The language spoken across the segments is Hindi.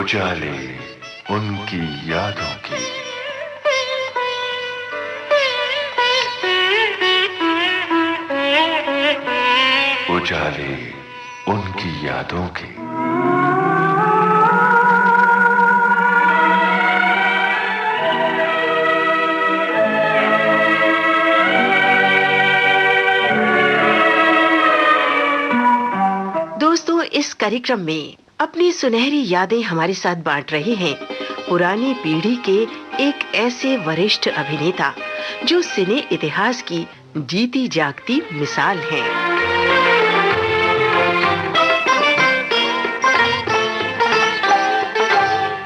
उजाले उनकी यादों की। उजाले उनकी यादों की। दोस्तों, इस कार्यक्रम में अपनी सुनहरी यादें हमारे साथ बांट रहे हैं पुरानी पीढ़ी के एक ऐसे वरिष्ठ अभिनेता जो सिने इतिहास की जीती जागती मिसाल हैं।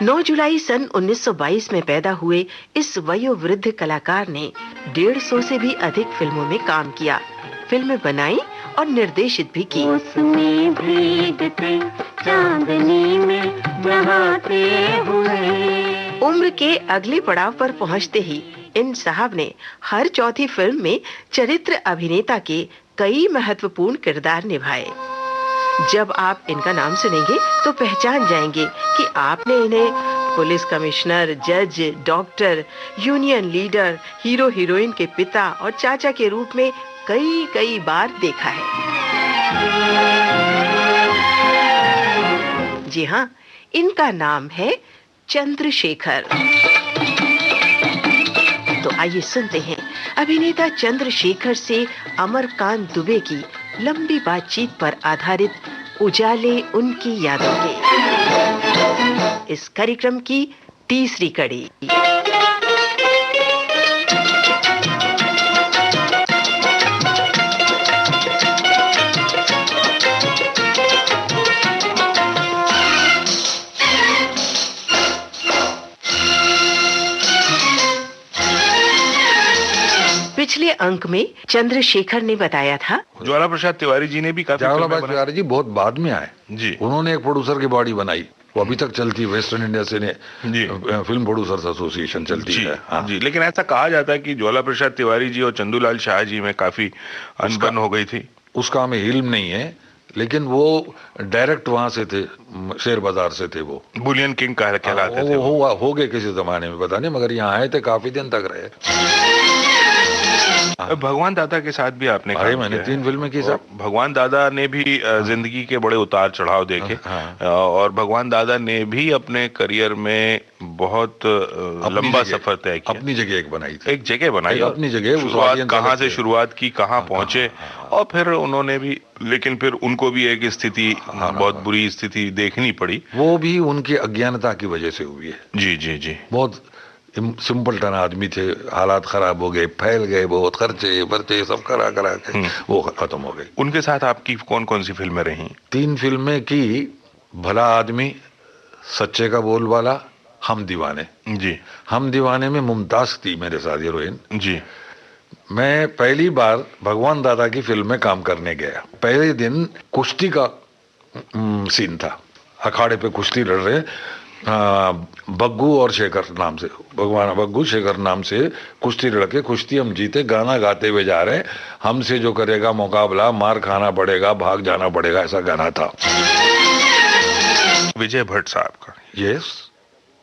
9 जुलाई सन 1922 में पैदा हुए इस वयोवृद्ध कलाकार ने 150 से भी अधिक फिल्मों में काम किया, फिल्में बनाई और निर्देशित भी की। उसमें भीगते चांदनी में नहाते हुए। उम्र के अगले पड़ाव पर पहुंचते ही इन साहब ने हर चौथी फिल्म में चरित्र अभिनेता के कई महत्वपूर्ण किरदार निभाए। जब आप इनका नाम सुनेंगे तो पहचान जाएंगे कि आपने इन्हें पुलिस कमिश्नर, जज, doctor, union leader, hero heroine के पिता और चाचा के रूप में कई बार देखा है। जी हाँ, इनका नाम है चंद्रशेखर। तो आइए सुनते हैं अभिनेता चंद्रशेखर से अमरकांत दुबे की लंबी बातचीत पर आधारित उजाले उनकी यादों के इस कार्यक्रम की तीसरी कड़ी। पिछले अंक में चंद्रशेखर ने बताया था ज्वाला प्रसाद तिवारी जी ने भी काफी ज्वाला प्रसाद तिवारी जी बहुत बाद में आए जी। उन्होंने एक प्रोड्यूसर की बॉडी बनाई, वो अभी तक चलती है, वेस्टर्न इंडिया से ने जी। फिल्म प्रोड्यूसर्स एसोसिएशन चलती जी, है। हाँ। जी, लेकिन ऐसा कहा जाता है कि ज्वाला प्रसाद तिवारी जी और चंदूलाल शाह जी में काफी अनबन हो गई थी। उसका हमें इल्म नहीं है, लेकिन वो डायरेक्ट वहां से थे, शेर बाजार से थे, वो बुलियन किंग कहलाते थे। हो गए किसी जमाने में, पता नहीं, मगर यहाँ आए थे, काफी दिन तक रहे। भगवान दादा के साथ भी आपने अरे मैंने 3 फिल्में की साहब। भगवान दादा ने भी जिंदगी के बड़े उतार चढ़ाव देखे। और भगवान दादा ने भी अपने करियर में बहुत लंबा सफर तय किया। अपनी जगह एक बनाई थी, एक जगह बनाई, अपनी जगह। शुरुआत कहाँ से शुरुआत की, कहाँ पहुंचे, और फिर उन्होंने भी, लेकिन फिर उनको भी एक स्थिति, बहुत बुरी स्थिति देखनी पड़ी। वो भी उनकी अज्ञानता की वजह से हुई है। जी जी जी। बहुत सिंपल टन आदमी थे, हालात खराब हो गए, फैल गए, बहुत खर्चे बर्चे सब करा के वो खत्म हो गए। उनके साथ आपकी कौन कौन सी फिल्में रही? 3 फिल्में की, भला आदमी, सच्चे का बोलबाला, हम दीवाने। जी। हम दीवाने में मुमताज थी मेरे साथ हीरोइन जी। मैं पहली बार भगवान दादा की फिल्म में काम करने गया। पहले दिन कुश्ती का सीन था, अखाड़े पे कुश्ती लड़ रहे, बग्गू और शेखर नाम से, भगवान बग्गू शेखर नाम से कुश्ती लड़के, कुश्ती हम जीते, गाना गाते हुए जा रहे, हमसे जो करेगा मुकाबला मार खाना पड़ेगा, भाग जाना पड़ेगा, ऐसा गाना था। विजय भट्ट साहब का। यस,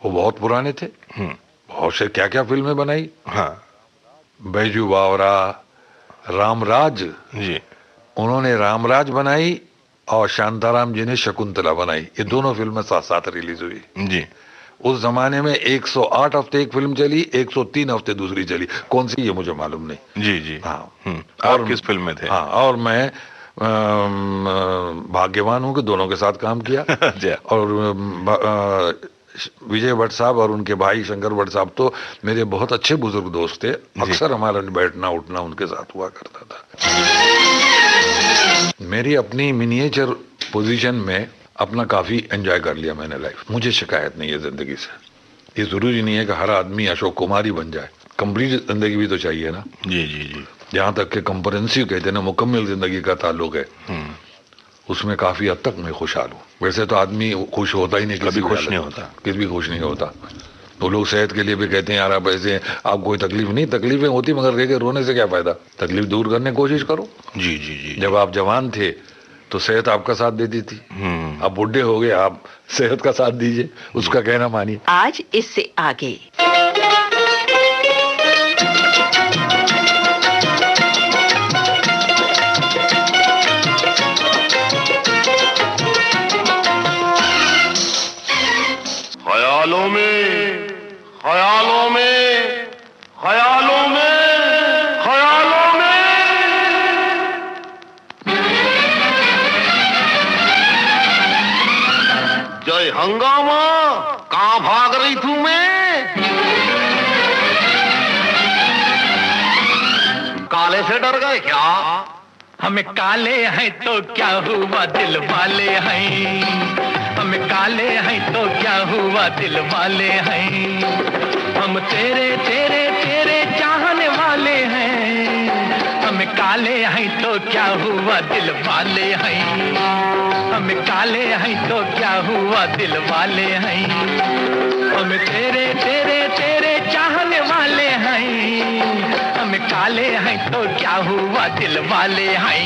वो बहुत पुराने थे, बहुत से क्या क्या फिल्में बनाई। हाँ। बैजू बावरा, रामराज जी, उन्होंने रामराज बनाई और शांताराम जी ने शकुंतला बनाई। ये दोनों फिल्में साथ साथ रिलीज हुई जी। उस जमाने में 108 हफ्ते एक फिल्म चली, 103 हफ्ते दूसरी चली, कौन सी ये मुझे मालूम नहीं। जी जी। हाँ। और किस फिल्म में थे? हाँ, और मैं भाग्यवान हूँ कि दोनों के साथ काम किया। और विजय भट्ट साहब और उनके भाई शंकर भट्ट साहब तो मेरे बहुत अच्छे बुजुर्ग दोस्त थे, अक्सर हमारा बैठना उठना उनके साथ हुआ करता था। मेरी अपनी मिनिएचर पोजीशन में अपना काफी एंजॉय कर लिया मैंने लाइफ। मुझे शिकायत नहीं है जिंदगी से। ये जरूरी नहीं है कि हर आदमी अशोक कुमार ही बन जाए, कंप्लीट जिंदगी भी तो चाहिए ना। जी जी जी। जहाँ तक के कंप्रेहेंसिव कहते हैं ना, मुकम्मल जिंदगी का ताल्लुक है, उसमें काफी हद तक मैं खुशहाल हूँ। वैसे तो आदमी खुश होता ही नहीं, कभी खुश नहीं होता, किसी भी खुश नहीं होता। तो लोग सेहत के लिए भी कहते हैं यार आप ऐसे, आप कोई तकलीफ नहीं, तकलीफें होती मगर कह के रोने से क्या फायदा, तकलीफ दूर करने की कोशिश करो। जी जी जी। जब आप जवान थे तो सेहत आपका साथ देती थी। अब बुढ़े हो गए, आप सेहत का साथ दीजिए, उसका कहना मानिए। आज इससे आगे ख्यालों में, ख्यालों में, ख्यालों में, ख्यालों में। जय हंगामा, कहाँ भाग रही थू मैं? काले से डर गए क्या? हम काले हैं तो क्या हुआ, दिल वाले हैं। हम काले हैं तो क्या हुआ, दिल वाले हैं। हम तेरे तेरे तेरे चाहने वाले हैं। हम काले हैं तो क्या हुआ, दिल वाले हैं। हम काले हैं तो क्या हुआ, दिल वाले हैं। हम तेरे तेरे तेरे चाहने वाले हैं। हम काले हैं तो क्या हुआ, दिल वाले हैं।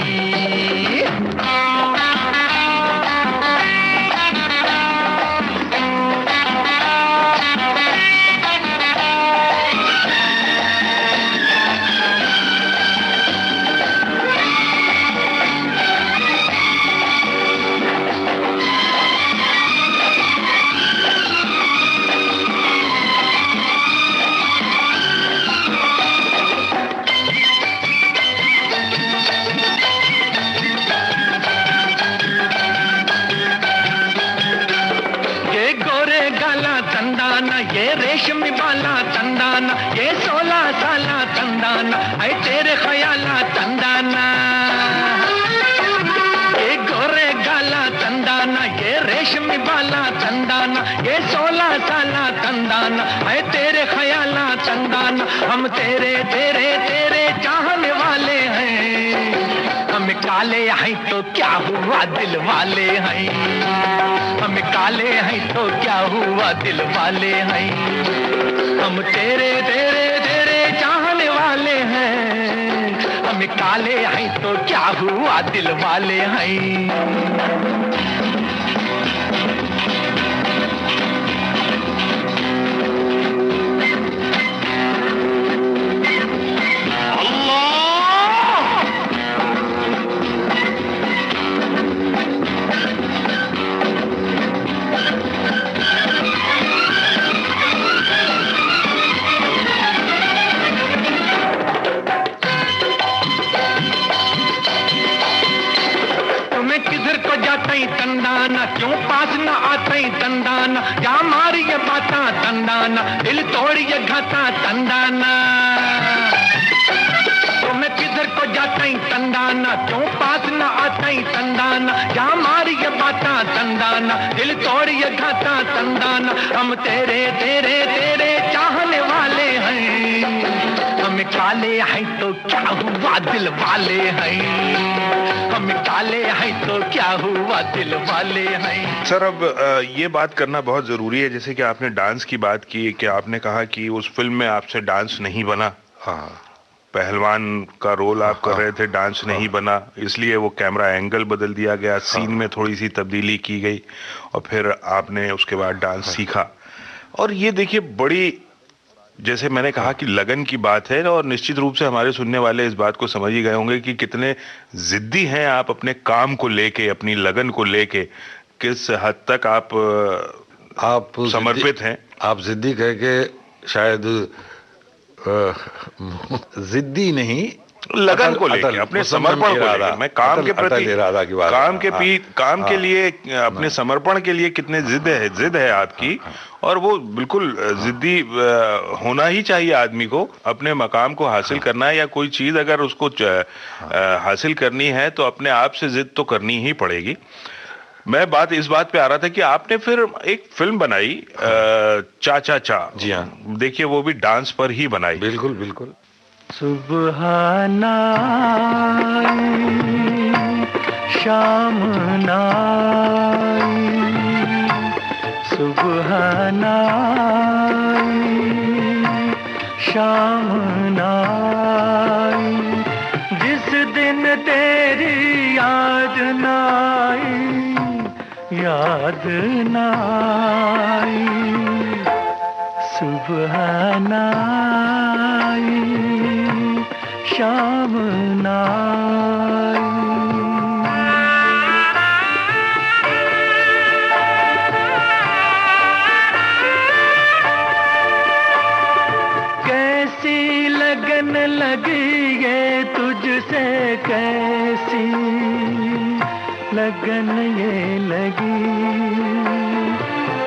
ये रेशमी बाला तंदाना, ये 16 साला तंदाना, ऐ तेरे ख्याला तंदाना। ये गोरे गाला तंदाना, ये रेशमी बाला तंदाना, ये 16 साला तंदाना, ऐ तेरे ख्याला तंदाना। हम तेरे तेरे तेरे चाहने वाले हैं। हम काले हैं तो क्या हुआ, दिल वाले हैं। हम काले हैं तो क्या हुआ, दिल वाले हैं। हम तेरे तेरे तेरे चाहने वाले हैं। हम काले हैं तो क्या हुआ, दिल वाले हैं। तंदाना क्यों पास न आते तंदाना, या मारी ये बाता तंदाना, दिल तोड़ी ये घाता तंदाना। तो मैं किधर को जाता ही तंदाना, क्यों पास न आता ही तंदाना, या मारी ये बाता तंदाना, दिल तोड़ी ये घाता तंदाना। हम तेरे तेरे तेरे चाहने वाले हैं। हम काले हैं तो क्या हुआ, दिल वाले हैं। हम काले हैं तो क्या हुआ, दिल वाले हैं। सर, अब ये बात करना बहुत जरूरी है, जैसे कि आपने डांस की बात की, कि आपने कहा कि उस फिल्म में आपसे डांस नहीं बना। हाँ, पहलवान का रोल आप कर रहे थे, डांस नहीं बना, इसलिए वो कैमरा एंगल बदल दिया गया, सीन में थोड़ी सी तब्दीली की गई और फिर आपने उसके बाद डांस सीखा। और ये देखिए, बड़ी, जैसे मैंने कहा कि लगन की बात है, और निश्चित रूप से हमारे सुनने वाले इस बात को समझ ही गए होंगे कि कितने जिद्दी हैं आप अपने काम को लेके, अपनी लगन को लेके, किस हद तक आप समर्पित हैं। आप जिद्दी कह के शायद जिद्दी नहीं, लगन को लेके, अपने समर्पण को लेके, मैं काम के प्रति, काम के लिए, अपने समर्पण के लिए कितने जिद है आपकी। और वो बिल्कुल जिद्दी होना ही चाहिए आदमी को, अपने मकाम को हासिल करना है, या कोई चीज अगर उसको हासिल करनी है तो अपने आप से जिद तो करनी ही पड़ेगी। मैं इस बात पे आ रहा था कि आपने फिर एक फिल्म बनाई, चा चा चा। जी हाँ, देखिए वो भी डांस पर ही बनाई। बिल्कुल बिल्कुल। सुबहाना शाम नाई, सुबहाना शाम नाई, जिस दिन तेरी याद ना आई, याद ना आई, सुबह ना आई, शाम ना आई। कैसी लगन लगी ये तुझसे, कैसी लगन ये लगी,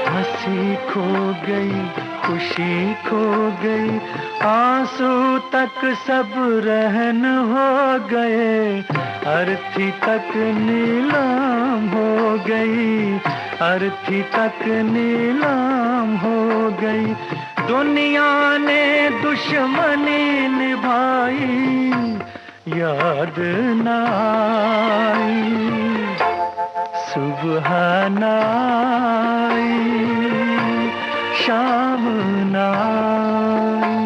हंसी खो गई, खुशी खो गई, आंसू तक सब रहन हो गए, अर्थी तक नीलाम हो गई, अर्थी तक नीलाम हो गई। दुनिया ने दुश्मनी निभाई, याद ना आई, सुबह ना आई, शाम ना आई।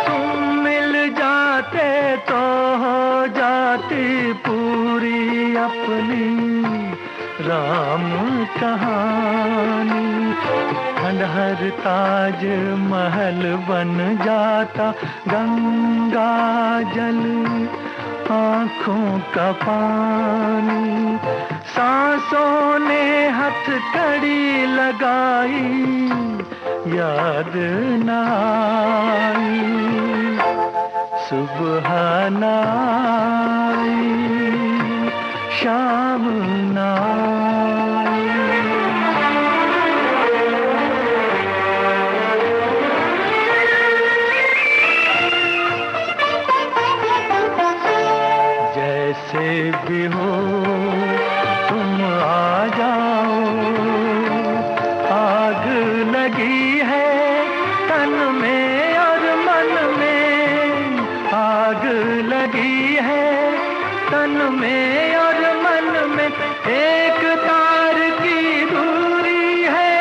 तुम मिल जाते तो हो जाती पूरी अपनी राम कहानी, खंडहर ताज महल बन जाता, गंगा जल आँखों का पानी, सांसों ने हथकड़ी लगाई, याद ना आई, सुबह ना आई, शाम ना आई। जैसे भी हो तुम आ जाओ, आग लगी है तन में और मन में, आग लगी है तन में और मन में, एक तार की दूरी है,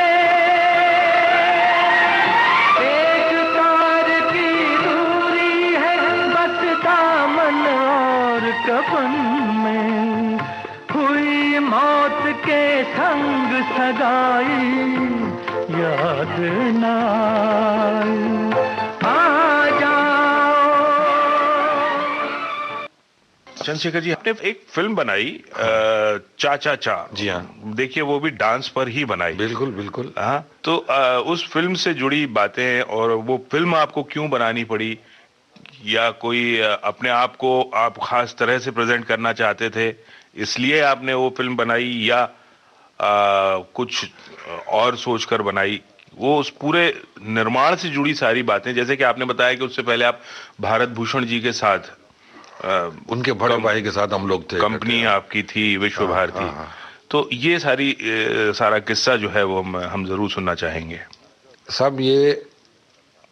एक तार की दूरी है, बस दामन और कफन में, हुई मौत के संग सगाई, याद ना आई, आ जाओ। चंद्रशेखर जी, आपने एक फिल्म बनाई चा चा चा। जी हाँ। देखिए वो भी डांस पर ही बनाई। बिल्कुल बिल्कुल। हाँ, तो उस फिल्म से जुड़ी बातें और वो फिल्म आपको क्यों बनानी पड़ी, या कोई अपने आप को आप खास तरह से प्रेजेंट करना चाहते थे इसलिए आपने वो फिल्म बनाई, या कुछ और सोचकर बनाई? वो उस पूरे निर्माण से जुड़ी सारी बातें, जैसे कि आपने बताया कि उससे पहले आप भारत भूषण जी के साथ उनके बड़े भाई के साथ हम लोग थे, कंपनी आपकी थी विश्व भारती। तो ये सारा किस्सा जो है वो हम जरूर सुनना चाहेंगे। सब ये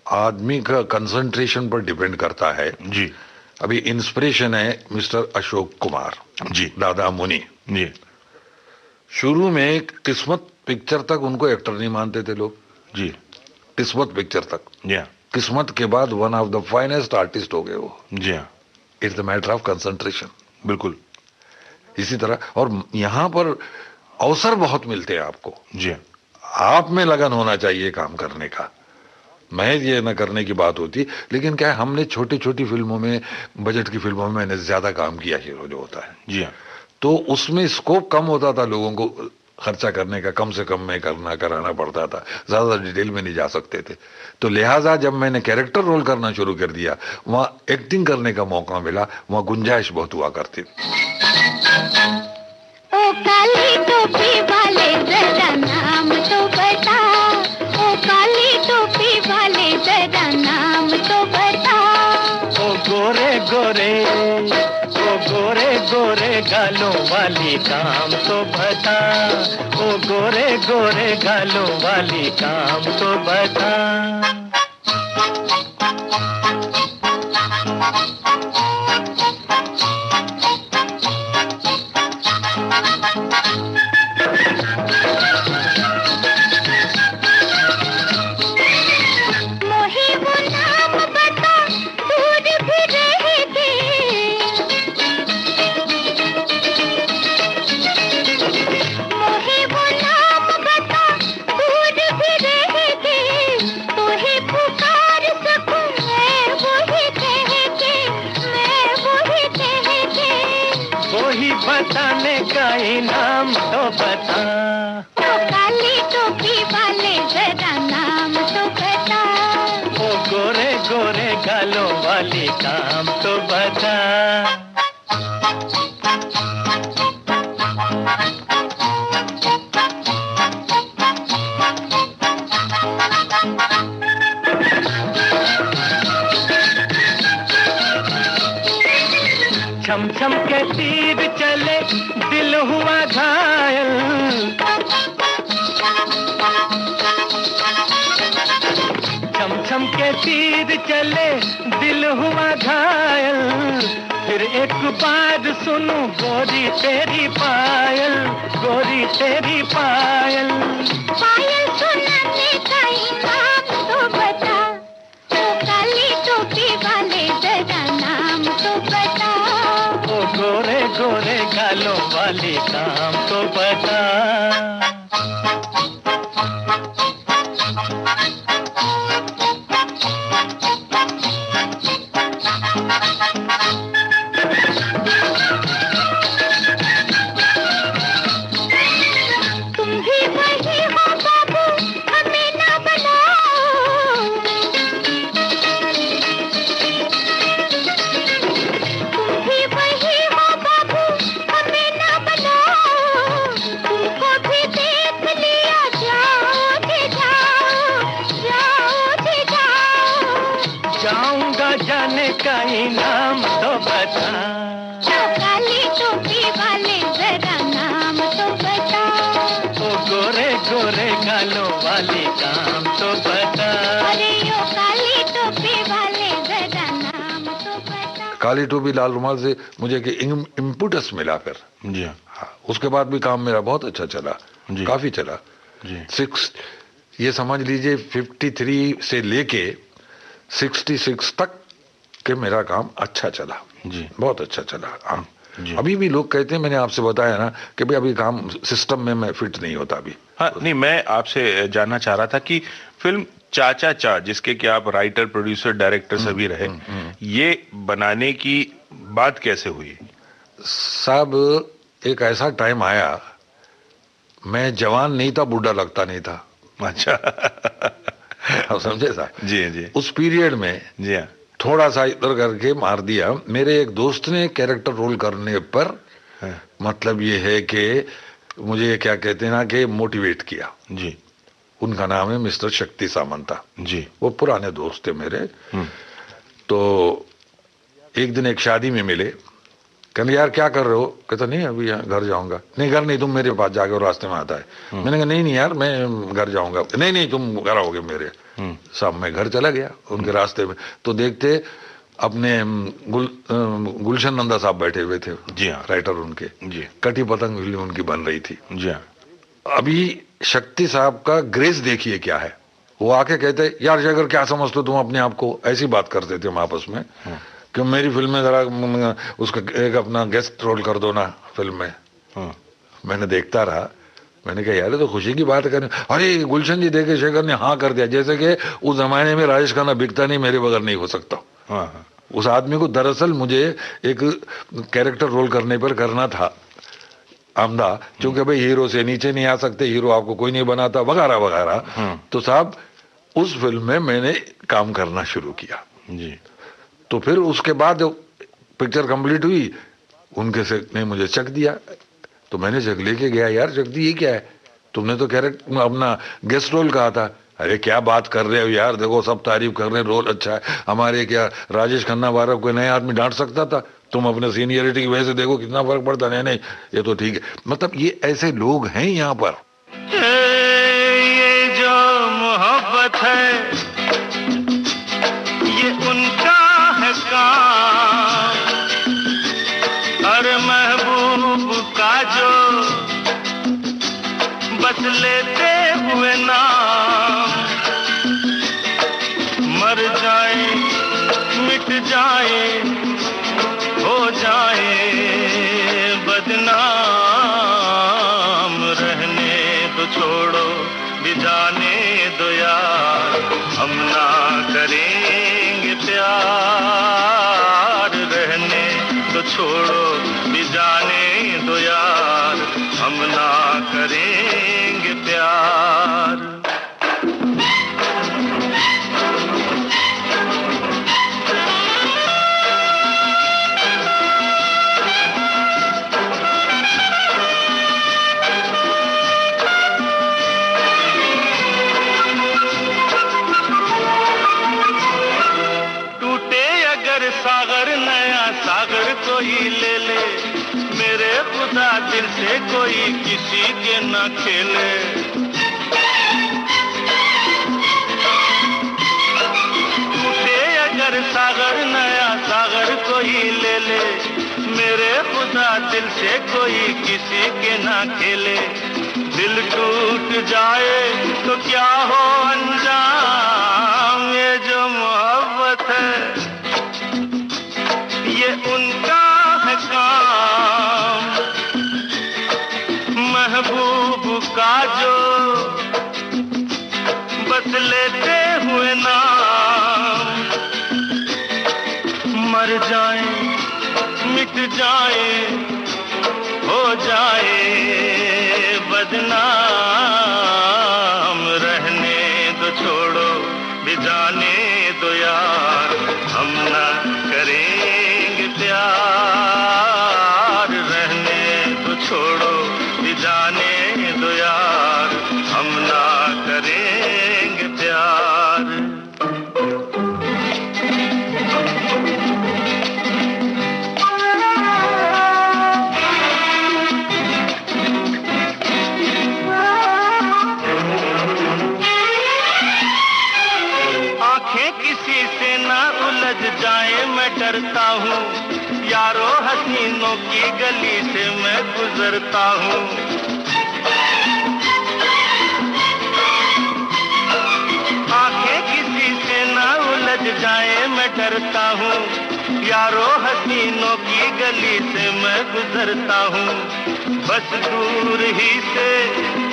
आदमी का कंसंट्रेशन पर डिपेंड करता है जी। अभी इंस्पिरेशन है मिस्टर अशोक कुमार जी, दादा मुनि जी। शुरू में किस्मत पिक्चर तक उनको एक्टर नहीं मानते थे लोग जी, किस्मत पिक्चर तक। या किस्मत के बाद one of the finest artist हो गए वो। जी हाँ, it's the matter of concentration. बिल्कुल। इसी तरह और यहाँ पर अवसर बहुत मिलते हैं आपको, जी हाँ, आप में लगन होना चाहिए काम करने का। मैं ये न करने की बात होती, लेकिन क्या है, हमने छोटी छोटी फिल्मों में, बजट की फिल्मों में मैंने ज्यादा काम किया हीरो जो होता है, जी हाँ, तो उसमें स्कोप कम होता था, लोगों को खर्चा करने का कम से कम में कराना पड़ता था, ज्यादा डिटेल में नहीं जा सकते थे। तो लिहाजा जब मैंने कैरेक्टर रोल करना शुरू कर दिया, वहां एक्टिंग करने का मौका मिला, वहां गुंजाइश बहुत हुआ करती थी। ओ काली टोपी वाले जरा नाम तो बता, ओ काली टोपी वाले जरा नाम तो बता। ओ गोरे गोरे, ओ गोरे गोरे गालों वाली काम तो बता, ओ गोरे गोरे गालों वाली काम तो बता। बताने का इनाम तो बता। ओ काली टोपी वाले जरा नाम तो बता। ओ गोरे गोरे गालों वाली काम तो बता। छम छम के तीर चले दिल हुआ घायल। छम छम के तीर चले दिल हुआ घायल। फिर एक बार सुनूं गोरी तेरी पायल, गोरी तेरी पायल। पायल सुनाने का इनाम तो बता। ओ काली टोपी वाले जरा नाम तो बता। ओ गोरे गोरे गालों वाली काम तो बता। तुम भी वही हो बाबू, हमें ना बनाओ। तुम भी वही हो बाबू, हमें ना बनाओ। तुमको भी देख लिया, जाओ जी जाओ, जाओ जी जाओ। जाऊंगा जाने का इनाम तो बता। ओ काली टोपी वाले जरा नाम तो बता। ओ गोरे गोरे गालों वाली काम तो बता। अरे ओ काली टोपी वाले जरा नाम तो बता। काली टोपी लाल रुमाल से मुझे एक इम्पुटस मिला फिर। जी हाँ, उसके बाद भी काम मेरा बहुत अच्छा चला, जी। काफी चला। जी 6 ये समझ लीजिए 53 से लेके 66 तक के मेरा काम अच्छा चला, जी बहुत अच्छा चला। हाँ जी। अभी भी लोग कहते हैं, मैंने आपसे बताया ना कि भाई अभी काम सिस्टम में मैं फिट नहीं होता अभी। हाँ नहीं, मैं आपसे जानना चाह रहा था कि फिल्म चाचा चा, जिसके कि आप राइटर प्रोड्यूसर डायरेक्टर सभी रहे, ये बनाने की बात कैसे हुई? साहब एक ऐसा टाइम आया, मैं जवान नहीं था, बूढ़ा लगता नहीं था। अच्छा आप समझे साहब? जी जी उस पीरियड में जी हाँ थोड़ा सा इधर करके मार दिया। मेरे एक दोस्त ने कैरेक्टर रोल करने पर हाँ, मतलब ये है कि मुझे क्या कहते हैं ना कि मोटिवेट किया। जी उनका नाम है मिस्टर शक्ति सामंता। जी वो पुराने दोस्त थे मेरे। तो एक दिन एक शादी में मिले, कहने यार क्या कर रहे हो? कहता नहीं अभी यहाँ घर जाऊंगा। नहीं घर नहीं, तुम मेरे पास जाके, और रास्ते में आता है। मैंने कहा नहीं नहीं यार मैं घर जाऊंगा। नहीं नहीं तुम घर आओगे मेरे। शाम में घर चला गया उनके रास्ते में, तो देखते अपने गुलशन नंदा साहब बैठे हुए थे, जी हाँ राइटर उनके। जी कटी पतंग फिल्म उनकी बन रही थी। जी हाँ अभी शक्ति साहब का ग्रेस देखिए क्या है। वो आके कहते यार शेखर क्या समझते हो तुम अपने आप को? ऐसी बात करते थे हम आपस में कि मेरी फिल्म में जरा उसका एक अपना गेस्ट रोल कर दो ना फिल्म में। मैंने देखता रहा, मैंने कहा यार ये तो खुशी की बात करनी। अरे गुलशन जी देखे शेखर ने हाँ कर दिया, जैसे कि उस जमाने में राजेश खन्ना बिकता नहीं, मेरे बगैर नहीं हो सकता। हाँ उस आदमी को दरअसल मुझे एक कैरेक्टर रोल करने पर करना था आमदा, क्योंकि भाई हीरो से नीचे नहीं आ सकते, हीरो आपको कोई नहीं बनाता वगैरह वगैरह। तो साहब उस फिल्म में मैंने काम करना शुरू किया जी। तो फिर उसके बाद पिक्चर कंप्लीट हुई, उनके से ने मुझे चेक दिया, तो मैंने चेक लेके गया। यार चेक दी ये क्या है? तुमने तो कैरेक्टर अपना गेस्ट रोल कहा था। अरे क्या बात कर रहे हो यार, देखो सब तारीफ कर रहे हैं, रोल अच्छा है। हमारे क्या राजेश खन्ना वाला कोई नया आदमी डांट सकता था? तुम अपने सीनियरिटी की वजह से देखो कितना फर्क पड़ता। नहीं नहीं ये तो ठीक है। मतलब ये ऐसे लोग हैं यहाँ पर। ये जो मोहब्बत है ये उनका है काम, हर महबूब का जो बस लेते हुए नाम, मर जाए मिट जाए हो जाए बदनाम, रहने दो छोड़ो भी जाने दो यार, हम ना करेंगे प्यार, रहने दो छोड़ो भी जाने कोई ले ले, मेरे खुदा दिल से कोई किसी के न खेले। टूटे अगर सागर नया सागर कोई ले ले, मेरे खुदा दिल से कोई किसी के ना खेले। दिल टूट जाए तो क्या हो अंजाम, ये जो मोहब्बत है ये उनका है काम। महबूब का जो बस लेते हुए नाम, मर जाए मिट जाए हो जाए बदनाम, रहने दो छोड़ो भी जाने दो यार, हम ना करेंगे प्यार। रहने दो छोड़ो भी जाने दो यार, हम ना करेंगे प्यार। किसी से ना उलझ जाए मैं डरता हूँ, यारो हसीनों की गली से मैं गुजरता हूँ। आंखें किसी से ना उलझ जाए मैं डरता हूँ, यारो हसीनों की गली से मैं गुजरता हूँ। बस दूर ही से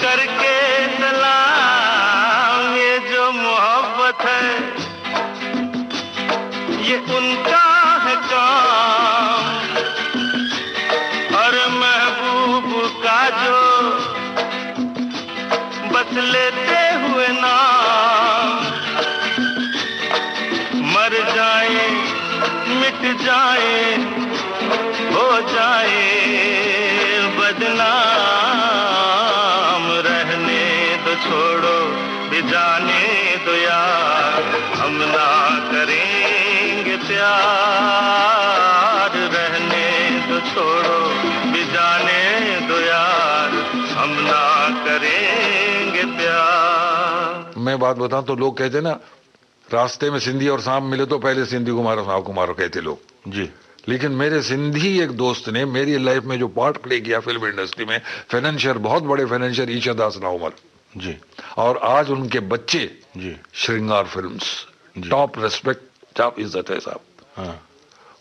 करके सलाम, ये जो मोहब्बत है ये उनका है काम। और महबूब का जो बस लेते हुए नाम, मर जाए मिट जाए हो जाए बदनाम। रहने दो छोड़ो भी जाने दो यार, हम ना करेंगे प्यार। रहने दो छोड़ो भी जाने दो यार, हम ना करेंगे प्यार। मैं बात बताऊं तो लोग कहते ना, रास्ते में सिंधी और सांप मिले तो पहले सिंधी को मारो सांप को मारो कहते लोग जी। लेकिन मेरे सिंधी एक दोस्त ने मेरी लाइफ में जो पार्ट प्ले किया फिल्म इंडस्ट्री में, फाइनेंशियर, बहुत बड़े फाइनेंशियर ईशा दास नाउमल जी, और आज उनके बच्चे जी, श्रृंगार फिल्म्स, टॉप रेस्पेक्ट, टॉप इज्जत है साहब। हाँ,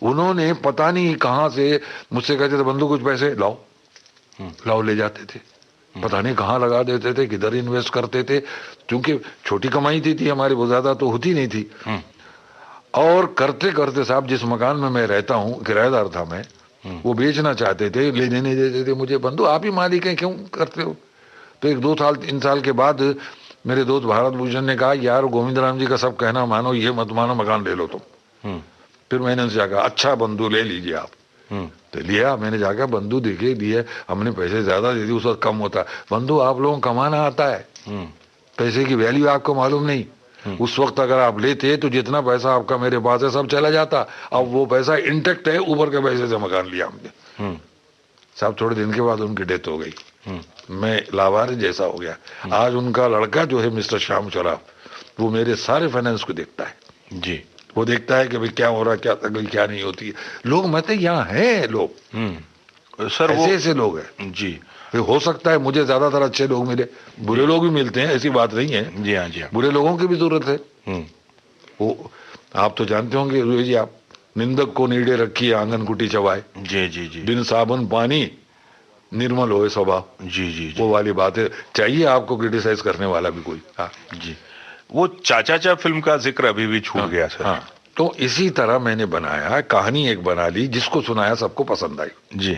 उन्होंने पता नहीं कहां से मुझसे कहते थे बंधु कुछ पैसे लाओ, लाओ ले जाते थे, पता नहीं कहाँ लगा देते थे, किधर इन्वेस्ट करते थे, क्योंकि छोटी कमाई थी हमारी, वो ज्यादा तो होती नहीं थी। और करते करते साहब जिस मकान में मैं रहता हूँ, किराएदार था मैं, वो बेचना चाहते थे, लेने नहीं देते थे मुझे। बंधु आप ही मालिक हैं, क्यों करते हो? तो एक 2-3 साल के बाद मेरे दोस्त भारत भूषण ने कहा यार गोविंद राम जी का सब कहना मानो, ये मत मानो, मकान ले लो तुम। फिर मैंने उनसे कहा अच्छा बंधु ले लीजिए आप। तो लिया, मैंने जाकर बंधु देखे दिए, हमने पैसे ज्यादा दे दिए, उस वक्त कम होता। बंधु आप लोगों को कमाना आता है, पैसे की वैल्यू आपको मालूम नहीं। उस वक्त अगर आप लेते तो जितना पैसा आपका मेरे पास है सब चला जाता, अब वो पैसा इंटेक्ट है, ऊपर के पैसे से मकान लिया हमने। साहब थोड़े दिन के बाद उनकी डेथ हो गई, मैं लावारिस जैसा हो गया। आज उनका लड़का जो है मिस्टर श्याम शराफ, वो मेरे सारे फाइनेंस को देखता है जी। वो देखता है कि भाई क्या हो रहा है, क्या तकलीफ क्या नहीं होती है। लोग मतलब यहाँ है लोग, सर वो ऐसे लोग हैं जी। हो सकता है मुझे ज्यादातर अच्छे लोग मिले, बुरे लोग भी मिलते हैं, ऐसी बात नहीं है। जी हाँ, जी हाँ। बुरे लोगों की भी जरूरत है। वो आप तो जानते होंगे रोहित जी, आप निंदक को नीडे रखिए आंगन कुटी चबाए, जी जी जी, बिन साबुन पानी निर्मल होए स्वभाव। जी जी जी, वो वाली बात है, चाहिए आपको क्रिटिसाइज करने वाला भी कोई। हाँ जी। वो चाचा फिल्म का जिक्र अभी भी छूट गया सर। हाँ, तो इसी तरह मैंने बनाया, कहानी एक बना ली, जिसको सुनाया सबको पसंद आई जी।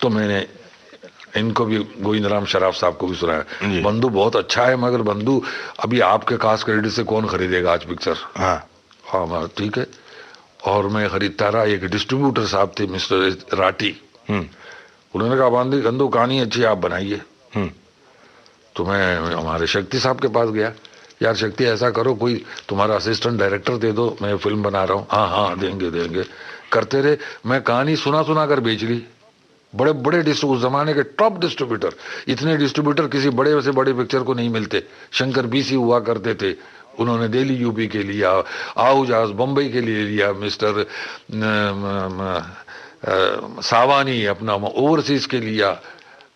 तो मैंने इनको भी, गोविंद राम शराफ साहब को भी सुनाया। बंधु बहुत अच्छा है, मगर बंधु अभी आपके कास्ट क्रेडिट से कौन खरीदेगा आज पिक्चर? हाँ हाँ ठीक है। और मैं खरीदता रहा, एक डिस्ट्रीब्यूटर साहब थे मिस्टर राठी, उन्होंने कहा बंधु कहानी अच्छी आप बनाइए। तो मैं हमारे शक्ति साहब के पास गया, यार शक्ति ऐसा करो कोई तुम्हारा असिस्टेंट डायरेक्टर दे दो, मैं फिल्म बना रहा हूँ। हाँ हाँ देंगे देंगे। करते रहे। मैं कहानी सुना सुना कर बेच ली। बड़े बड़े उस जमाने के टॉप डिस्ट्रीब्यूटर, इतने डिस्ट्रीब्यूटर किसी बड़े से बड़े पिक्चर को नहीं मिलते। शंकर बीसी हुआ करते थे, उन्होंने दिल्ली यूपी के लिया, आहूजाज बम्बई के लिए लिया, मिस्टर सावानी अपना ओवरसीज के लिया,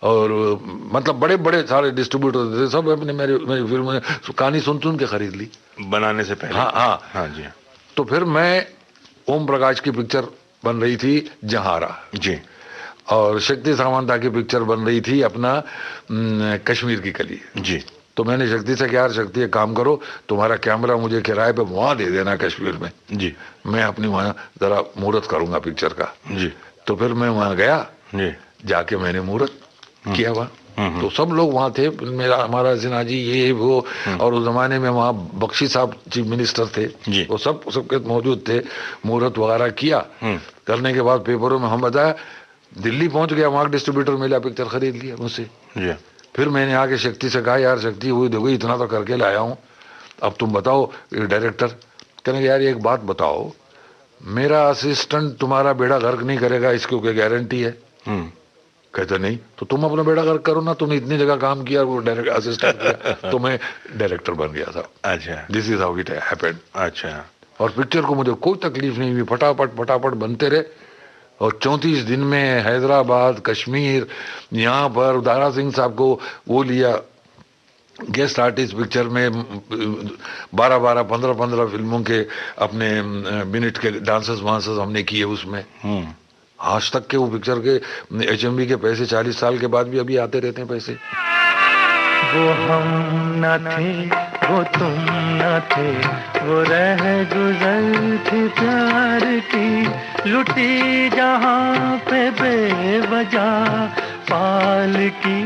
और मतलब बड़े बड़े सारे डिस्ट्रीब्यूटर थे, सब अपने मेरी फिल्म में कहानी सुन के खरीद ली बनाने से पहले। हाँ हाँ हाँ जी। तो फिर मैं ओम प्रकाश की पिक्चर बन रही थी जहारा जी, और शक्ति सामंता की पिक्चर बन रही थी अपना कश्मीर की कली जी। तो मैंने शक्ति से कहा, यार शक्ति एक काम करो, तुम्हारा कैमरा मुझे किराए पे वहां दे देना कश्मीर में जी, मैं अपनी वहां जरा मुहूर्त करूंगा पिक्चर का जी। तो फिर मैं वहां गया जी, जाके मैंने मुहूर्त किया वहां। तो सब लोग वहां थे, मेरा हमारा सिन्हा जी ये वो, और उस जमाने में वहां बख्शी साहब चीफ मिनिस्टर थे, वो सबके मौजूद थे। मुहूर्त वगैरह किया, करने के बाद पेपरों में हम बताया, दिल्ली पहुंच गया, वहां डिस्ट्रीब्यूटर मिला, पिक्चर खरीद लिया मुझसे। फिर मैंने आके शक्ति से कहा, यार शक्ति हुई देखो इतना तो करके लाया हूं, अब तुम बताओ डायरेक्टर। कहने यार एक बात बताओ, मेरा असिस्टेंट तुम्हारा बेड़ा गर्क नहीं करेगा इसकी कोई गारंटी है? कहते नहीं। तो तुम अपना बेड़ा गर्क करो ना, तुमने इतनी जगह काम किया, वो डायरेक्ट असिस्टेंट किया, तो मैं डायरेक्टर बन गया था। अच्छा, this is how it happened. अच्छा। और पिक्चर को मुझे कोई तकलीफ नहीं हुई, फटाफट बनते रहे, और 34 दिन में हैदराबाद, कश्मीर, यहाँ पर दारा सिंह साहब को वो लिया गेस्ट आर्टिस्ट पिक्चर में, 12-12, 15-15 फिल्मों के अपने मिनट के डांसेस वांसेस हमने किए उसमें। आज तक के वो पिक्चर के HMV के पैसे 40 साल के बाद भी अभी आते रहते हैं पैसे। वो हम न थे, वो तुम न थे, वो रह गुजर थी प्यार की, लुटी जहाँ पे बेवजह पाल की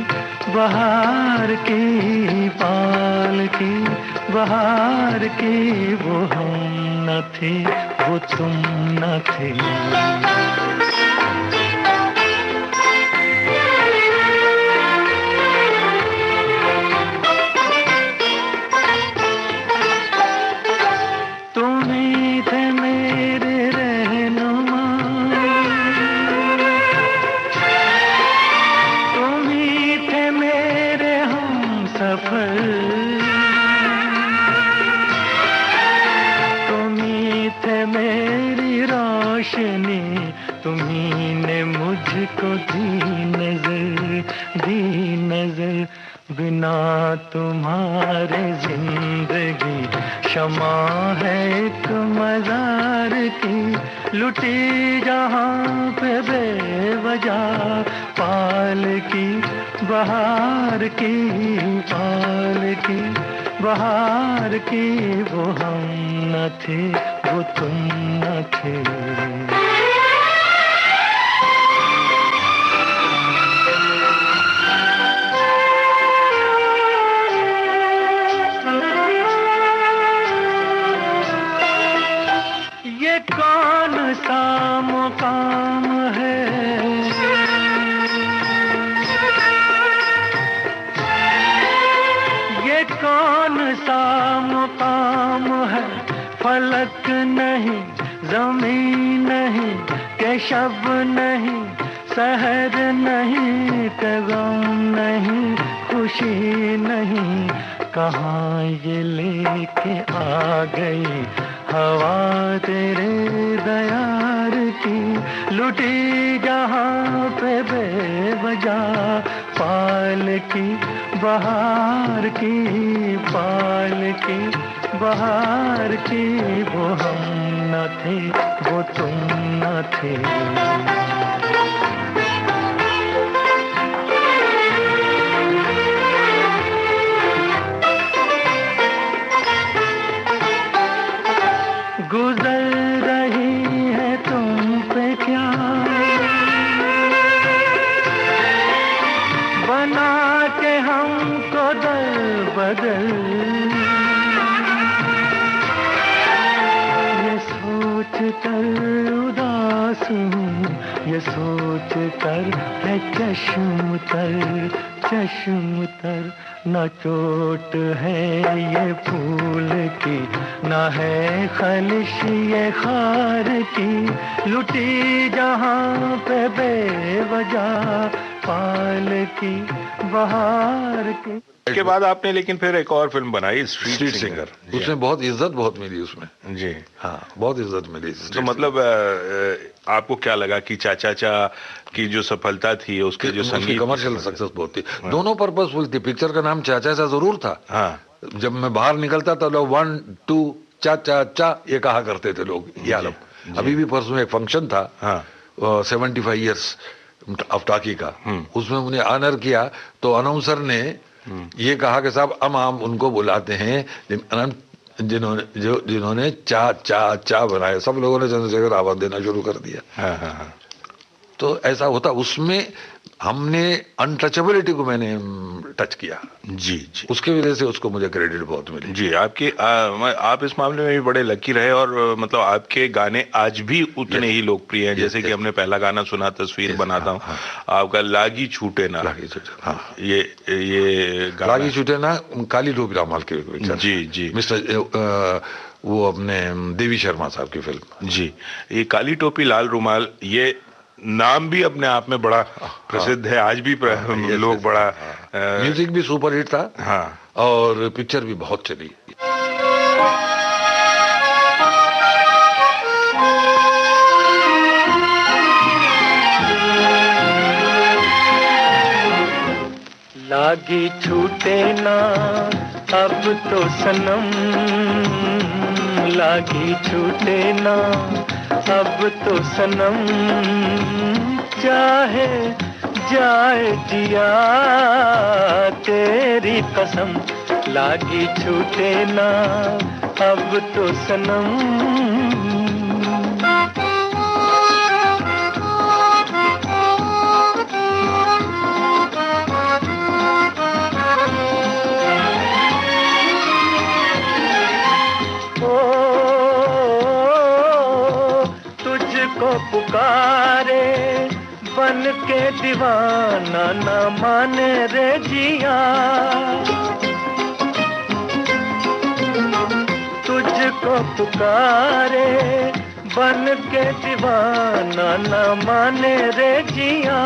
बहार की, पाल की बहार की। वो हम न थे, वो तुम न थे। बिना तुम्हारे जिंदगी क्षमा है एक मजार की, लुटी जहाँ पे बेवजह पाल की बहार की, पाल की बहार की। वो हम न थे, वो तुम न थे। कौन सा मुकाम है, ये कौन सा मुकाम है, फलक नहीं जमीन नहीं, के शब नहीं सहर नहीं, के गम नहीं खुशी नहीं, कहाँ ये लेके आ गई हवा तेरे दयार की, लुटी जहाँ पे बेवजह पाल की बहार की, पाल की बहार की। वो हम न थे, वो तुम न थे। गुजर रही है तुम पे क्या बना के हमको दर बदल, ये सोच कर उदास हूँ ये सोच कर है चश्म तर न चोट है ये फूल की, न है खलिश ये खार की, लुटी जहां पे बेवजह पाल की बहार की। इसके बाद आपने लेकिन फिर एक और फिल्म बनाई, स्ट्रीट सिंगर। उसमें बहुत इज्जत बहुत मिली उसमें। जी हाँ, बहुत इज्जत मिली। तो मतलब आपको क्या लगा कि चाचा की जो सफलता थी, उसके जो संगीत, कमर्शियल सक्सेस बहुत थी, दोनों पर्पसफुल थी। पिक्चर का नाम चाचा जरूर था। हाँ, जब मैं बाहर निकलता था लोग 1 2 चा ये कहा करते थे लोग, ये आलम। अभी भी परसों एक फंक्शन था, हाँ, 75 ईयर्स ऑफ टाकी का, उसमें उन्हें ऑनर किया तो अनाउंसर ने ये कहा कि साहब हम उनको बुलाते हैं जिन्होंने चा बनाया। सब लोगों ने चंद्रशेखर आवाज देना शुरू कर दिया। हाँ, हाँ, हाँ। तो ऐसा होता, उसमें हमने अनटचेबिलिटी को मैंने टच किया। जी, उसके वजह से उसको मुझे क्रेडिट बहुत मिली। जी, आप इस मामले में भी बड़े लकी रहे, और मतलब आपके गाने आज भी उतने ही लोकप्रिय हैं। जैसे कि हमने पहला गाना सुना, तस्वीर बनाता हूँ, आपका लागी छूटे ना, ये लागी छूटे ना काली टोपी रामाल के पिक्चर। जी, मिस्टर वो अपने देवी शर्मा साहब की फिल्म। जी, ये काली टोपी लाल रुमाल, ये नाम भी अपने आप में बड़ा प्रसिद्ध है। आज भी लोग बड़ा, म्यूजिक भी सुपर हिट था, हाँ, और पिक्चर भी बहुत चली। लागी छूटे ना अब तो सनम, लागी छूटे ना अब तो सनम, चाहे जाए जिया तेरी कसम, लागी छूटे ना अब तो सनम। पुकारे बन के दीवाना न माने रे जिया, तुझको पुकारे बन के दीवाना न माने रे जिया।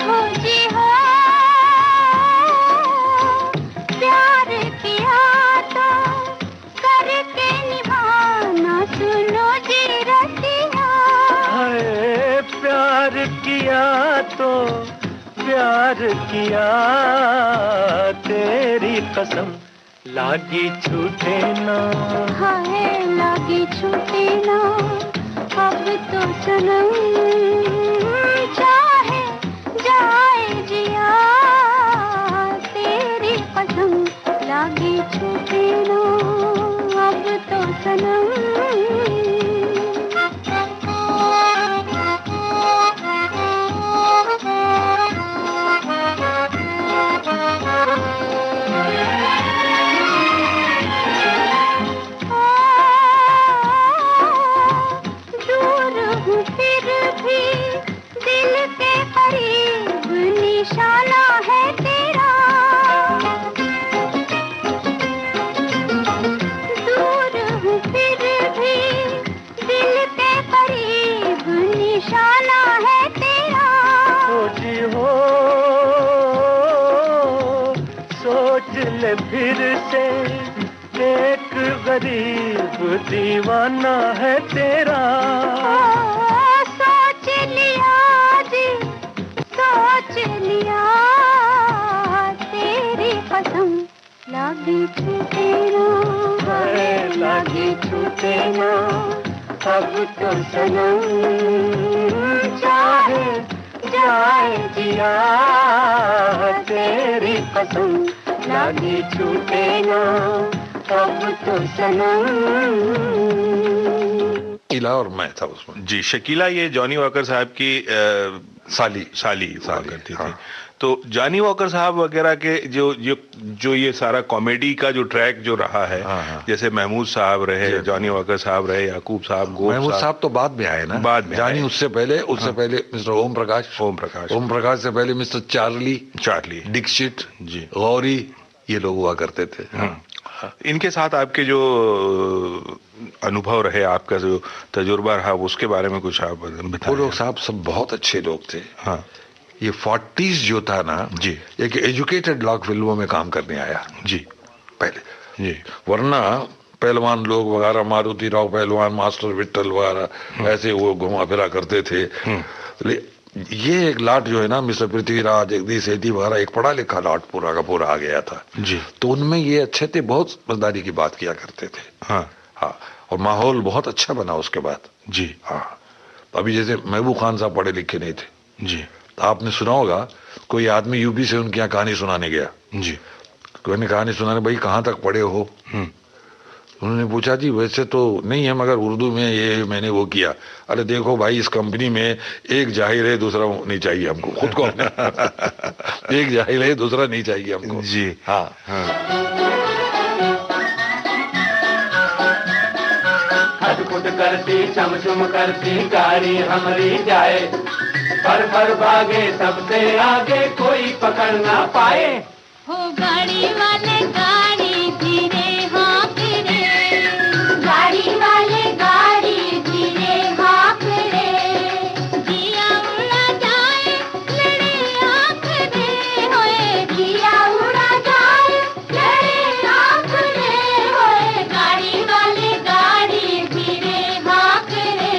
हो जी हो, प्यार किया तो करके निभाना, सुनो जी रसिया। प्यार किया तो प्यार किया तेरी कसम, लागी छूटे ना, हाय लागी छूटे ना अब तो सनम, चाहे जाए जिया तेरी कसम, लागी छूटे ना अब तो सनम। फिर से एक गरीब दीवाना है तेरा, सोच लिया जी सोच लिया तेरी कसम, लागी छूटे ना, लागी छूटे ना अब तो सनम, चाहे जाए जिया तेरी कसम, लागी छूटे ना अब तो सनम। शकीला और मैं था उसमें। जी, शकीला ये जॉनी वॉकर साहब की साली हुआ करती थी। तो जॉनी वॉकर साहब वगैरह के जो ये सारा कॉमेडी का जो ट्रैक जो रहा है, जैसे महमूद साहब रहे, जॉनी वॉकर साहब रहे, याकूब साहब, गोप महमूद साहब तो बाद में आए ना, बाद में जॉनी उससे पहले मिस्टर ओम प्रकाश से पहले मिस्टर चार्ली दीक्षित जी, गौरी, ये लोग हुआ करते थे। इनके साथ आपके जो अनुभव रहे, आपका जो तजुर्बा रहा, उसके बारे में कुछ आप बताएं। वो लोग साहब सब बहुत अच्छे लोग थे। हाँ, ये 40s जो था ना जी, एक एजुकेटेड लोग फिल्मों में काम करने आया जी पहले जी, वरना पहलवान लोग वगैरह, मारुति राव पहलवान, मास्टर विट्ठल वगैरह ऐसे वो घुमा फिरा करते थे। ये एक लाट जो है ना, मिस्टर पृथ्वीराज, जगदीश सेठी वगैरह, एक पढ़ा लिखा लाट पूरा का पूरा आ गया था जी। तो उनमें ये अच्छे थे, बहुत समझदारी की बात किया करते थे। हाँ हाँ, और माहौल बहुत अच्छा बना उसके बाद जी। हाँ, अभी जैसे महबूब खान साहब पढ़े लिखे नहीं थे जी, आपने सुना होगा, कोई आदमी यूपी से उनके यहाँ कहानी सुनाने गया जी, कोई ने कहानी सुनाने, भाई कहाँ तक पढ़े हो? उन्होंने पूछा जी वैसे तो नहीं है, मगर उर्दू में ये मैंने वो किया। अरे देखो भाई, इस कंपनी में एक जाहिर है, दूसरा नहीं चाहिए हमको, खुद को एक जाहिर है, दूसरा नहीं चाहिए हमको जी। हाँ, खटखुट करती चमचम करती गाड़ी हमारी जाए, फर फर भागे सबसे आगे, कोई पकड़ ना पाए। हो गाड़ी वाले गाड़ी धीरे हाँक रे, गाड़ी वाले गाड़ी धीरे हाँक रे, दिया उड़ा जाए लड़े आँख रे होए, दिया उड़ा जाए लड़े आँख रे होए, गाड़ी वाले गाड़ी धीरे हाँक रे।